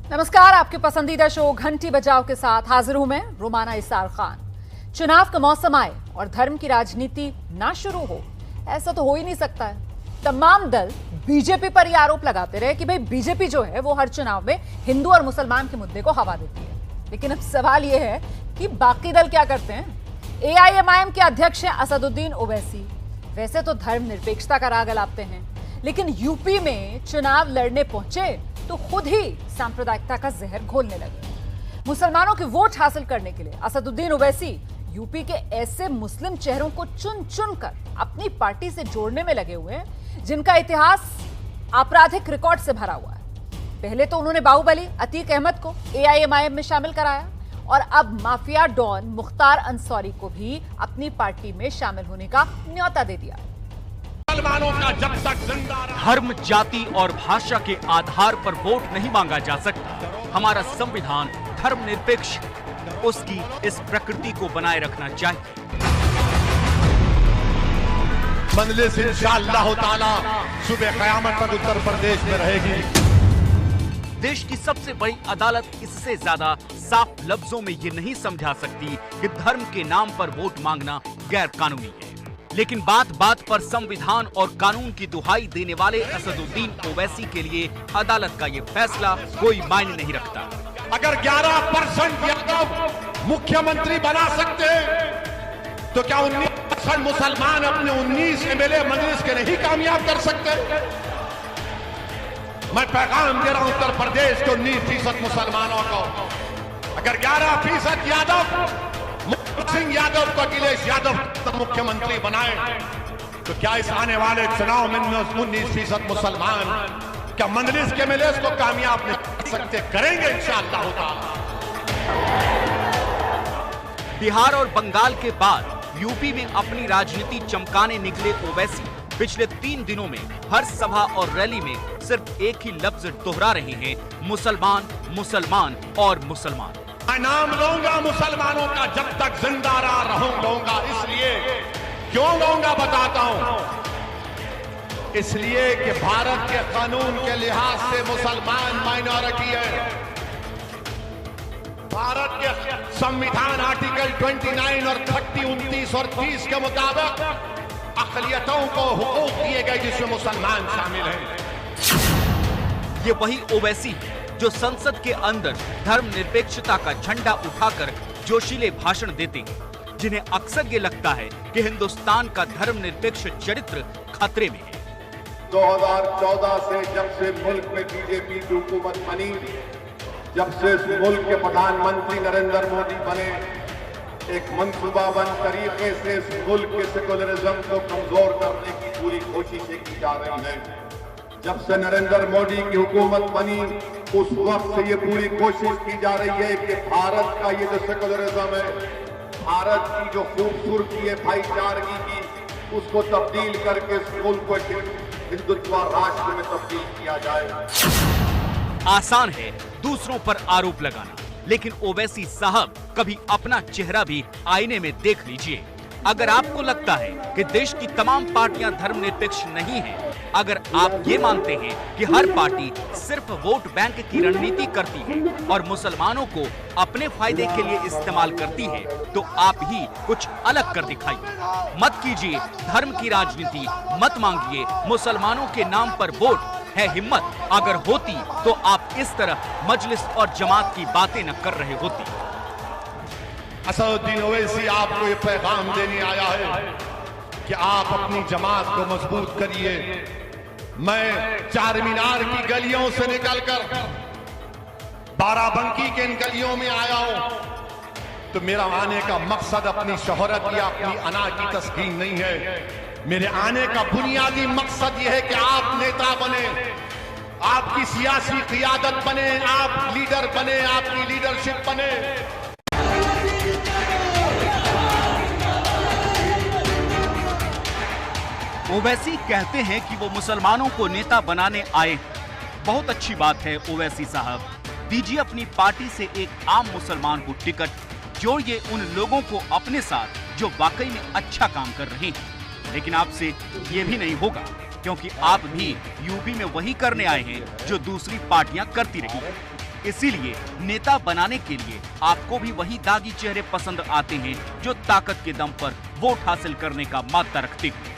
नमस्कार, आपके पसंदीदा शो घंटी बजाओ के साथ हाजिर हूं मैं रुमाना इसार खान। चुनाव का मौसम आए और धर्म की राजनीति ना शुरू हो, ऐसा तो हो ही नहीं सकता है। तमाम दल बीजेपी पर यह आरोप लगाते रहे कि भाई बीजेपी जो है वो हर चुनाव में हिंदू और मुसलमान के मुद्दे को हवा देती है। लेकिन अब सवाल यह है कि बाकी दल क्या करते हैं। एआईएमआईएम के अध्यक्ष हैं असदुद्दीन ओवैसी, वैसे तो धर्मनिरपेक्षता का राग अलापते हैं, लेकिन यूपी में चुनाव लड़ने पहुंचे तो खुद ही सांप्रदायिकता का जहर घोलने लगे। मुसलमानों के वोट हासिल करने के लिए असदुद्दीन ओवैसी यूपी के ऐसे मुस्लिम चेहरों को चुन चुन कर अपनी पार्टी से जोड़ने में लगे हुए हैं जिनका इतिहास आपराधिक रिकॉर्ड से भरा हुआ है। पहले तो उन्होंने बाहुबली अतीक अहमद को एआईएमआईएम में शामिल कराया और अब माफिया डॉन मुख्तार अंसारी को भी अपनी पार्टी में शामिल होने का न्योता दे दिया। मुसलमानों का जब तक जिंदा धर्म, जाति और भाषा के आधार पर वोट नहीं मांगा जा सकता। हमारा संविधान धर्मनिरपेक्ष है, उसकी इस प्रकृति को बनाए रखना चाहिए। मजलिस इंशाअल्लाह ताला सुबह क़यामत तक उत्तर प्रदेश में रहेगी। देश की सबसे बड़ी अदालत इससे ज्यादा साफ लफ्जों में ये नहीं समझा सकती कि धर्म के नाम पर वोट मांगना गैर कानूनी है। लेकिन बात बात पर संविधान और कानून की दुहाई देने वाले असदुद्दीन ओवैसी के लिए अदालत का ये फैसला कोई मायने नहीं रखता। अगर 11% यादव मुख्यमंत्री बना सकते हैं तो क्या 19% मुसलमान अपने 19 एमएलए मजलिस के नहीं कामयाब कर सकते? मैं पैगाम दे रहा हूं उत्तर प्रदेश के 19% मुसलमानों को, अगर 11% यादव सिंह यादव को अखिलेश यादव मुख्यमंत्री बनाए तो क्या इस आने वाले चुनाव में 19% मुसलमान क्या मजलिस के एमएलए को कामयाब नहीं कर सकते? करेंगे इंशाअल्लाह ताला। बिहार और बंगाल के बाद यूपी में अपनी राजनीति चमकाने निकले ओवैसी पिछले 3 दिनों में हर सभा और रैली में सिर्फ एक ही लफ्ज दोहरा रहे हैं, मुसलमान, मुसलमान और मुसलमान। मैं नाम लूंगा मुसलमानों का जब तक जिंदा रहूंगा। इसलिए क्यों लूंगा बताता हूं। इसलिए कि भारत के कानून के लिहाज से मुसलमान माइनॉरिटी है। भारत के संविधान आर्टिकल 29 और 30, 29 और 30 के मुताबिक अक़लियतों को हुकूक दिए गए जिसमें मुसलमान शामिल हैं। ये वही ओवैसी है जो संसद के अंदर धर्मनिरपेक्षता का झंडा उठाकर जोशीले भाषण देते हैं, जिन्हें अक्सर ये लगता है कि हिंदुस्तान का धर्मनिरपेक्ष चरित्र खतरे में है। 2014 से जब से मुल्क में बीजेपी की हुकूमत बनी, जब से इस मुल्क के प्रधानमंत्री नरेंद्र मोदी बने, एक मंसूबाबंद तरीके से इस मुल्क के सेकुलरिज्म को कमजोर करने की पूरी कोशिशें की जा रही हैं। जब से नरेंद्र मोदी की हुकूमत बनी उस वक्त से ये पूरी कोशिश की जा रही है कि भारत का ये जो सेकुलरिज्म है, भारत की जो खूबसूरती है भाईचारगी की, उसको तब्दील करके इस मुल्क को हिंदुत्व राष्ट्र में तब्दील किया जाए। आसान है दूसरों पर आरोप लगाना, लेकिन ओवैसी साहब कभी अपना चेहरा भी आईने में देख लीजिए। अगर आपको लगता है कि देश की तमाम पार्टियां धर्मनिरपेक्ष नहीं हैं, अगर आप ये मानते हैं कि हर पार्टी सिर्फ वोट बैंक की रणनीति करती है और मुसलमानों को अपने फायदे के लिए इस्तेमाल करती है, तो आप ही कुछ अलग कर दिखाइए। मत कीजिए धर्म की राजनीति, मत मांगिए मुसलमानों के नाम पर वोट। है हिम्मत अगर होती तो आप इस तरह मजलिस और जमात की बातें न कर रहे होती। असदुद्दीन ओवैसी आपको ये पैगाम देने आया है कि आप अपनी जमात को मजबूत करिए। मैं चार मीनार की गलियों से निकलकर बाराबंकी के इन गलियों में आया हूं, तो मेरा आने का मकसद अपनी शोहरत या अपनी अना की तस्कीन नहीं है। मेरे आने का बुनियादी मकसद यह है कि आप नेता बने, आपकी सियासी क़ियादत बने, आप लीडर बने, आपकी लीडरशिप बने। ओवैसी कहते हैं कि वो मुसलमानों को नेता बनाने आए हैं। बहुत अच्छी बात है ओवैसी साहब, दीजिए अपनी पार्टी से एक आम मुसलमान को टिकट, जोड़िए उन लोगों को अपने साथ जो वाकई में अच्छा काम कर रहे हैं। लेकिन आपसे ये भी नहीं होगा, क्योंकि आप भी यूपी में वही करने आए हैं जो दूसरी पार्टियां करती रही। इसीलिए नेता बनाने के लिए आपको भी वही दागी चेहरे पसंद आते हैं जो ताकत के दम पर वोट हासिल करने का मादा रखते हैं।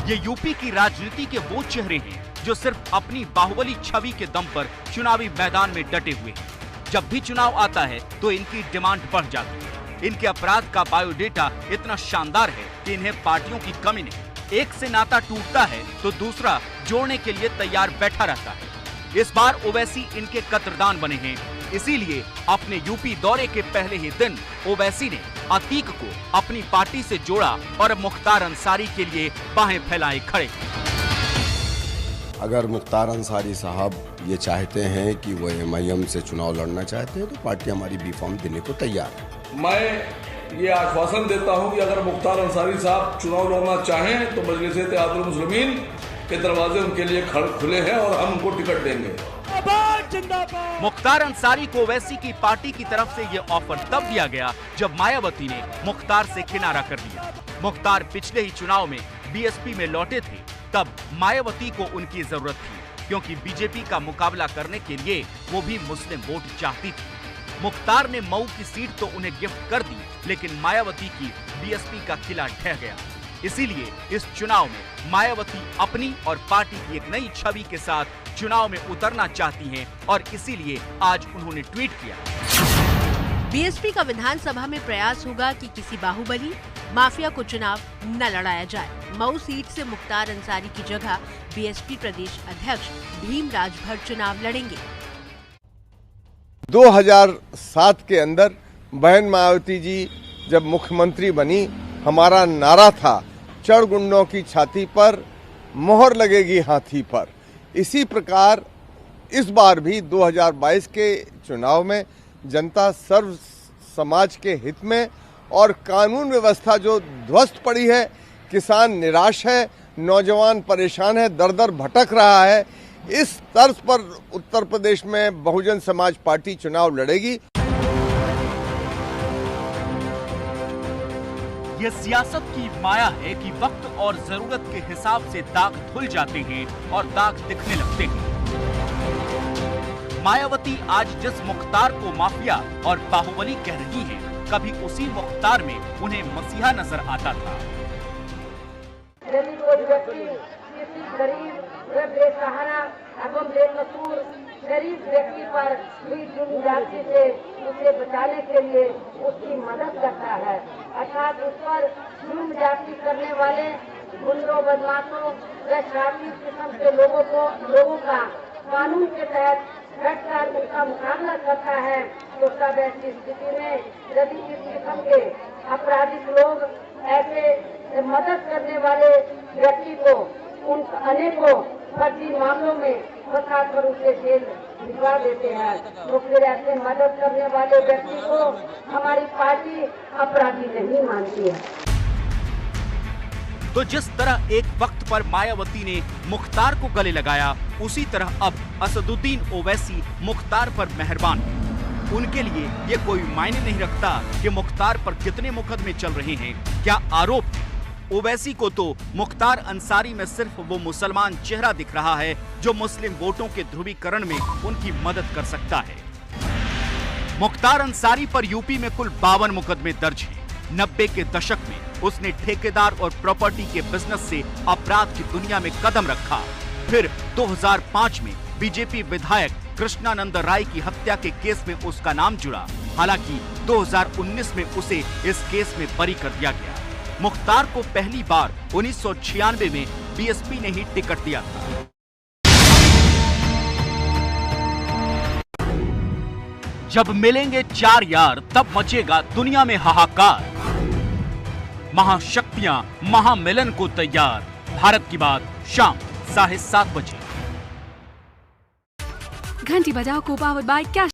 ये यूपी की राजनीति के वो चेहरे हैं जो सिर्फ अपनी बाहुबली छवि के दम पर चुनावी मैदान में डटे हुए हैं। जब भी चुनाव आता है तो इनकी डिमांड बढ़ जाती है। इनके अपराध का बायोडेटा इतना शानदार है कि इन्हें पार्टियों की कमी नहीं। एक से नाता टूटता है तो दूसरा जोड़ने के लिए तैयार बैठा रहता है। इस बार ओवैसी इनके कतरदान बने हैं। इसीलिए अपने यूपी दौरे के पहले ही दिन ओवैसी ने अतीक को अपनी पार्टी से जोड़ा और मुख्तार अंसारी के लिए बाहें फैलाए खड़े। अगर मुख्तार अंसारी साहब ये चाहते हैं कि वो MIM से चुनाव लड़ना चाहते हैं तो पार्टी हमारी बी फॉर्म देने को तैयार है। मैं ये आश्वासन देता हूं कि अगर मुख्तार अंसारी साहब चुनाव लड़ना चाहें तो मजलिस इत्तेहादुल मुस्लिमीन के दरवाजे उनके लिए खुले हैं और हम उनको टिकट देंगे। मुख्तार अंसारी को ओवैसी की पार्टी की तरफ से ये ऑफर तब दिया गया जब मायावती ने मुख्तार से किनारा कर दिया। मुख्तार पिछले ही चुनाव में BSP में लौटे थे, तब मायावती को उनकी जरूरत थी क्योंकि बीजेपी का मुकाबला करने के लिए वो भी मुस्लिम वोट चाहती थी। मुख्तार ने मऊ की सीट तो उन्हें गिफ्ट कर दी, लेकिन मायावती की BSP का किला ढह गया। इसीलिए इस चुनाव में मायावती अपनी और पार्टी की एक नई छवि के साथ चुनाव में उतरना चाहती हैं और इसीलिए आज उन्होंने ट्वीट किया। BSP का विधानसभा में प्रयास होगा कि किसी बाहुबली माफिया को चुनाव न लड़ाया जाए। मऊ सीट से मुख्तार अंसारी की जगह BSP प्रदेश अध्यक्ष भीम राजभर चुनाव लड़ेंगे। 2007 के अंदर बहन मायावती जी जब मुख्यमंत्री बनी, हमारा नारा था चढ़ गुंडों की छाती पर मोहर लगेगी हाथी पर। इसी प्रकार इस बार भी 2022 के चुनाव में जनता सर्व समाज के हित में और कानून व्यवस्था जो ध्वस्त पड़ी है, किसान निराश है, नौजवान परेशान है, दर दर भटक रहा है, इस तर्ज पर उत्तर प्रदेश में बहुजन समाज पार्टी चुनाव लड़ेगी। ये सियासत की माया है कि वक्त और जरूरत के हिसाब से दाग धुल जाते हैं और दाग दिखने लगते हैं। मायावती आज जिस मुख्तार को माफिया और बाहुबली कह रही हैं, कभी उसी मुख्तार में उन्हें मसीहा नजर आता था। यदि कोई व्यक्ति किसी गरीब व बेसहारा एवं बेकसूर गरीब व्यक्ति पर हुई जुर्म जाति से उसे बचाने के लिए उसकी मदद करता है, अर्थात उस पर जुर्म जाति करने वाले गुंडों, बदमाशों व शराबी किस्म के लोगों का कानून के तहत डटकर उसका मुकाबला करता है, तो तब ऐसी स्थिति में यदि इस किस्म के आपराधिक लोग ऐसे मदद करने वाले व्यक्ति को उन अनेकों फर्जी मामलों में फंसा कर उसे जेल भिजवा देते हैं, तो फिर ऐसे मदद करने वाले व्यक्ति को हमारी पार्टी अपराधी नहीं मानती है। तो जिस तरह एक वक्त पर मायावती ने मुख्तार को गले लगाया, उसी तरह अब असदुद्दीन ओवैसी मुख्तार पर मेहरबान है। उनके लिए ये कोई मायने नहीं रखता कि मुख्तार पर कितने मुकदमे चल रहे हैं, क्या आरोप है। ओवैसी को तो मुख्तार अंसारी में सिर्फ वो मुसलमान चेहरा दिख रहा है जो मुस्लिम वोटों के ध्रुवीकरण में उनकी मदद कर सकता है। मुख्तार अंसारी पर यूपी में कुल 52 मुकदमे दर्ज हैं। 90 के दशक में उसने ठेकेदार और प्रॉपर्टी के बिजनेस से अपराध की दुनिया में कदम रखा। फिर 2005 में बीजेपी विधायक कृष्णानंद राय की हत्या के केस में उसका नाम जुड़ा। हालांकि 2019 में उसे इस केस में बरी कर दिया गया। मुख्तार को पहली बार 1996 में BSP ने ही टिकट दिया था। जब मिलेंगे चार यार तब मचेगा दुनिया में हाहाकार। महाशक्तियां महामिलन को तैयार। भारत की बात शाम 7:30 बजे। घंटी बजाओ को पावर्ड बाय कैश।